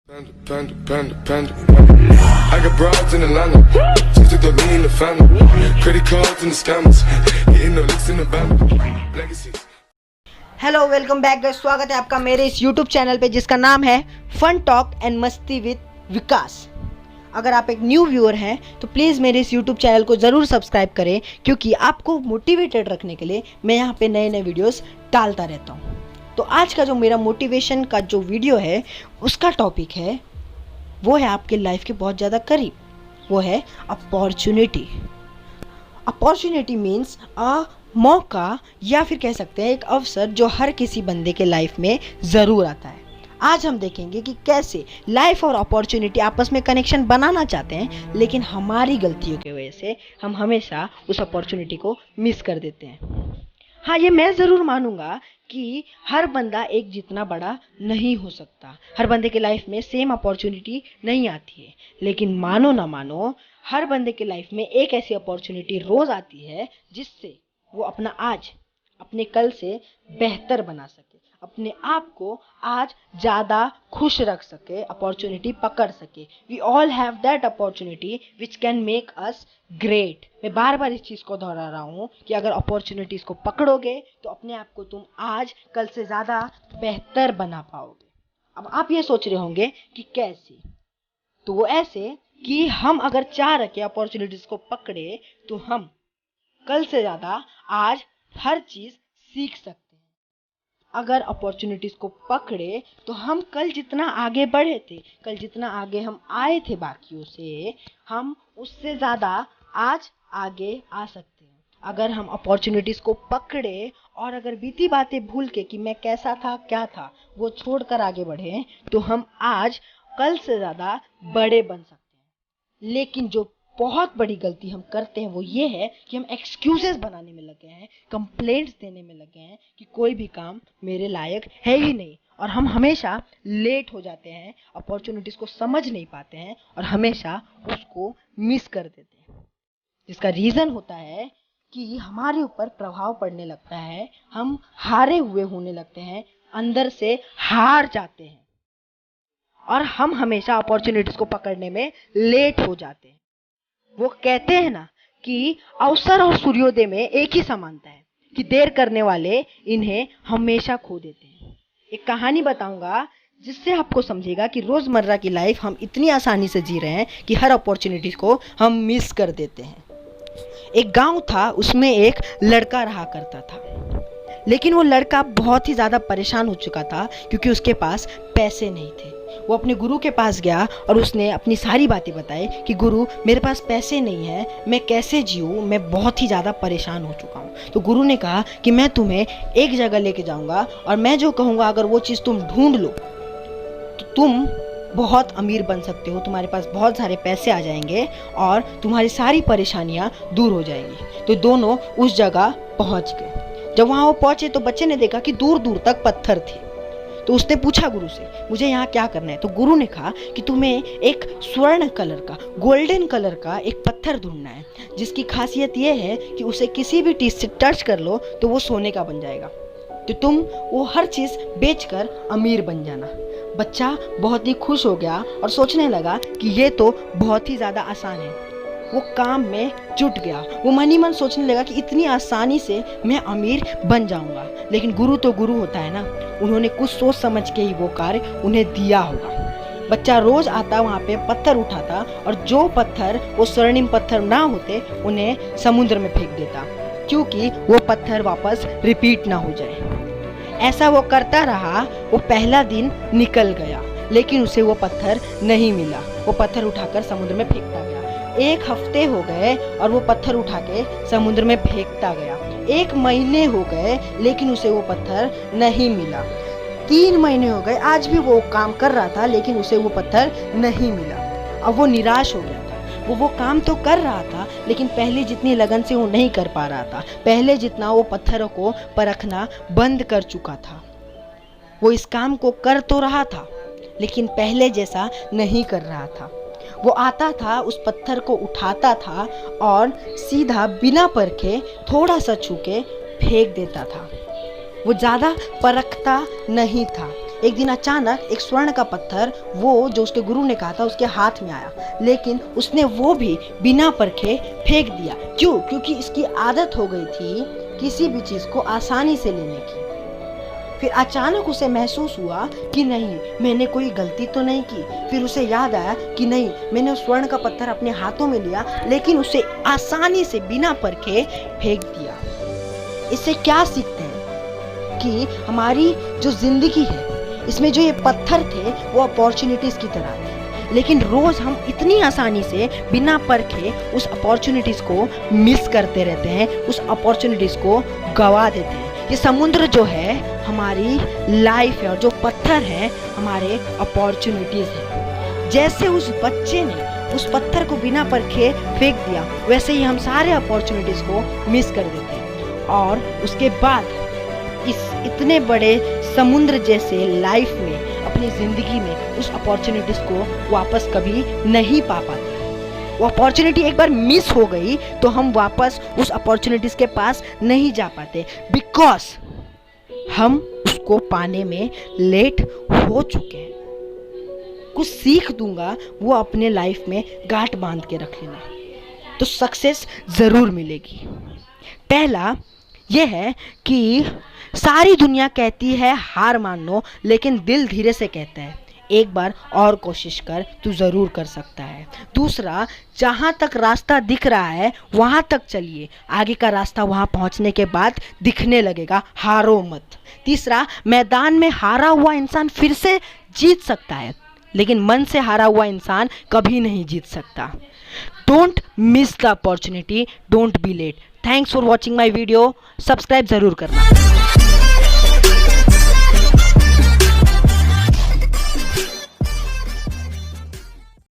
Panda. I got broads in Atlanta. Just took the lean in the family. Credit cards and the scammers. Getting no licks in the band. Legacies. Hello welcome back guys, स्वागत है आपका मेरे इस YouTube channel पे जिसका नाम है fun talk and मस्ती विद विकास। अगर आप एक न्यू व्यूअर हैं तो प्लीज़ मेरे इस यूट्यूब चैनल को ज़रूर सब्सक्राइब करें, क्योंकि आपको मोटिवेटेड रखने के लिए मैं यहाँ पे नए नए वीडियोस डालता रहता हूँ। तो आज का जो मेरा मोटिवेशन का जो वीडियो है उसका टॉपिक है, वो है आपके लाइफ के बहुत ज़्यादा करीब, वो है अपॉर्चुनिटी। अपॉर्चुनिटी मीन्स अ मौका, या फिर कह सकते हैं एक अवसर जो हर किसी बंदे के लाइफ में ज़रूर आता है। आज हम देखेंगे कि कैसे लाइफ और अपॉर्चुनिटी आपस में कनेक्शन बनाना चाहते हैं, लेकिन हमारी गलतियों की वजह से हम हमेशा उस अपॉर्चुनिटी को मिस कर देते हैं। हाँ, ये मैं ज़रूर मानूंगा कि हर बंदा एक जितना बड़ा नहीं हो सकता, हर बंदे के लाइफ में सेम अपॉर्चुनिटी नहीं आती है, लेकिन मानो ना मानो हर बंदे के लाइफ में एक ऐसी अपॉर्चुनिटी रोज़ आती है जिससे वो अपना आज अपने कल से बेहतर बना सके, अपने आप को आज ज़्यादा खुश रख सके, अपॉर्चुनिटी पकड़ सके। We all have that opportunity which can make us great. मैं बार बार इस चीज़ को दोहरा रहा हूँ कि अगर अपॉर्चुनिटीज़ को पकड़ोगे तो अपने आप को तुम आज कल से ज़्यादा बेहतर बना पाओगे। अब आप ये सोच रहे होंगे कि कैसे? तो वो ऐसे कि हम अगर चाह रखे अपॉर्चुनिटीज़ को पकड़े तो हम कल से ज़्यादा आज हर चीज़ सीख सकते हैं। अगर अपॉर्चुनिटीज़ को पकड़े तो हम कल जितना आगे बढ़े थे, कल जितना आगे हम आए थे बाकियों से, हम उससे ज़्यादा आज आगे आ सकते हैं। अगर हम अपॉर्चुनिटीज़ को पकड़े और अगर बीती बातें भूल के कि मैं कैसा था क्या था वो छोड़कर आगे बढ़े तो हम आज कल से ज़्यादा बड़े बन सकते हैं। लेकिन जो बहुत बड़ी गलती हम करते हैं वो ये है कि हम एक्सक्यूजेस बनाने में लगे हैं, कंप्लेंट्स देने में लगे हैं कि कोई भी काम मेरे लायक है ही नहीं, और हम हमेशा लेट हो जाते हैं, अपॉर्चुनिटीज़ को समझ नहीं पाते हैं और हमेशा उसको मिस कर देते हैं। जिसका रीज़न होता है कि हमारे ऊपर प्रभाव पड़ने लगता है, हम हारे हुए होने लगते हैं, अंदर से हार जाते हैं और हम हमेशा अपॉर्चुनिटीज़ को पकड़ने में लेट हो जाते हैं। वो कहते हैं ना कि अवसर और सूर्योदय में एक ही समानता है कि देर करने वाले इन्हें हमेशा खो देते हैं। एक कहानी बताऊंगा जिससे आपको समझेगा कि रोज़मर्रा की लाइफ हम इतनी आसानी से जी रहे हैं कि हर अपॉर्चुनिटीज़ को हम मिस कर देते हैं। एक गांव था, उसमें एक लड़का रहा करता था, लेकिन वो लड़का बहुत ही ज़्यादा परेशान हो चुका था क्योंकि उसके पास पैसे नहीं थे। वो अपने गुरु के पास गया और उसने अपनी सारी बातें बताई कि गुरु, मेरे पास पैसे नहीं है, मैं कैसे जीऊँ, मैं बहुत ही ज़्यादा परेशान हो चुका हूँ। तो गुरु ने कहा कि मैं तुम्हें एक जगह लेके जाऊँगा और मैं जो कहूँगा अगर वो चीज़ तुम ढूंढ लो तो तुम बहुत अमीर बन सकते हो, तुम्हारे पास बहुत सारे पैसे आ जाएंगे और तुम्हारी सारी परेशानियाँ दूर हो जाएंगी। तो दोनों उस जगह पहुँच गए। जब वहाँ वो पहुँचे तो बच्चे ने देखा कि दूर दूर तक पत्थर थे। तो उसने पूछा गुरु से, मुझे यहाँ क्या करना है? तो गुरु ने कहा कि तुम्हें एक स्वर्ण कलर का, गोल्डन कलर का एक पत्थर ढूंढना है, जिसकी खासियत ये है कि उसे किसी भी चीज़ से टच कर लो तो वो सोने का बन जाएगा। तो तुम वो हर चीज़ बेचकर अमीर बन जाना। बच्चा बहुत ही खुश हो गया और सोचने लगा कि ये तो बहुत ही ज़्यादा आसान है। वो काम में जुट गया। वो मन ही मन सोचने लगा कि इतनी आसानी से मैं अमीर बन जाऊंगा। लेकिन गुरु तो गुरु होता है ना, उन्होंने कुछ सोच समझ के ही वो कार्य उन्हें दिया होगा। बच्चा रोज आता, वहाँ पे पत्थर उठाता और जो पत्थर वो स्वर्णिम पत्थर ना होते उन्हें समुद्र में फेंक देता, क्योंकि वो पत्थर वापस रिपीट ना हो जाए। ऐसा वो करता रहा। वो पहला दिन निकल गया लेकिन उसे वो पत्थर नहीं मिला। वो पत्थर उठाकर समुद्र में फेंकता गया। एक हफ्ते हो गए और वो पत्थर उठा के समुद्र में फेंकता गया। 1 महीने हो गए लेकिन उसे वो पत्थर नहीं मिला। 3 महीने हो गए, आज भी वो काम कर रहा था लेकिन उसे वो पत्थर नहीं मिला। अब वो निराश हो गया था। वो काम तो कर रहा था लेकिन पहले जितनी लगन से वो नहीं कर पा रहा था, पहले जितना वो पत्थरों को परखना बंद कर चुका था। वो इस काम को कर तो रहा था लेकिन पहले जैसा नहीं कर रहा था। वो आता था, उस पत्थर को उठाता था और सीधा बिना परखे थोड़ा सा छू के फेंक देता था। वो ज़्यादा परखता नहीं था। एक दिन अचानक एक स्वर्ण का पत्थर वो जो उसके गुरु ने कहा था उसके हाथ में आया, लेकिन उसने वो भी बिना परखे फेंक दिया। क्यों? क्योंकि इसकी आदत हो गई थी किसी भी चीज़ को आसानी से लेने की। फिर अचानक उसे महसूस हुआ कि नहीं, मैंने कोई गलती तो नहीं की। फिर उसे याद आया कि नहीं, मैंने उस स्वर्ण का पत्थर अपने हाथों में लिया लेकिन उसे आसानी से बिना परखे फेंक दिया। इससे क्या सीखते हैं कि हमारी जो जिंदगी है इसमें जो ये पत्थर थे वो अपॉर्चुनिटीज की तरह थे, लेकिन रोज हम इतनी आसानी से बिना परखे उस अपॉर्चुनिटीज को मिस करते रहते हैं, उस अपॉर्चुनिटीज को गवा देते हैं। ये समुद्र जो है हमारी लाइफ है और जो पत्थर है हमारे अपॉर्चुनिटीज है। जैसे उस बच्चे ने उस पत्थर को बिना परखे फेंक दिया, वैसे ही हम सारे अपॉर्चुनिटीज को मिस कर देते हैं और उसके बाद इस इतने बड़े समुद्र जैसे लाइफ में, अपनी जिंदगी में उस अपॉर्चुनिटीज को वापस कभी नहीं पा पाते। वो अपॉर्चुनिटी एक बार मिस हो गई तो हम वापस उस अपॉर्चुनिटीज के पास नहीं जा पाते, बिकॉज हम उसको पाने में लेट हो चुके हैं। कुछ सीख दूंगा वो अपने लाइफ में गांठ बांध के रख लेना, तो सक्सेस जरूर मिलेगी। पहला यह है कि सारी दुनिया कहती है हार मान लो, लेकिन दिल धीरे से कहता है एक बार और कोशिश कर, तू ज़रूर कर सकता है। दूसरा, जहाँ तक रास्ता दिख रहा है वहाँ तक चलिए, आगे का रास्ता वहाँ पहुँचने के बाद दिखने लगेगा, हारो मत। तीसरा, मैदान में हारा हुआ इंसान फिर से जीत सकता है, लेकिन मन से हारा हुआ इंसान कभी नहीं जीत सकता। Don't miss the opportunity, don't be late. Thanks for watching my video. Subscribe ज़रूर करना।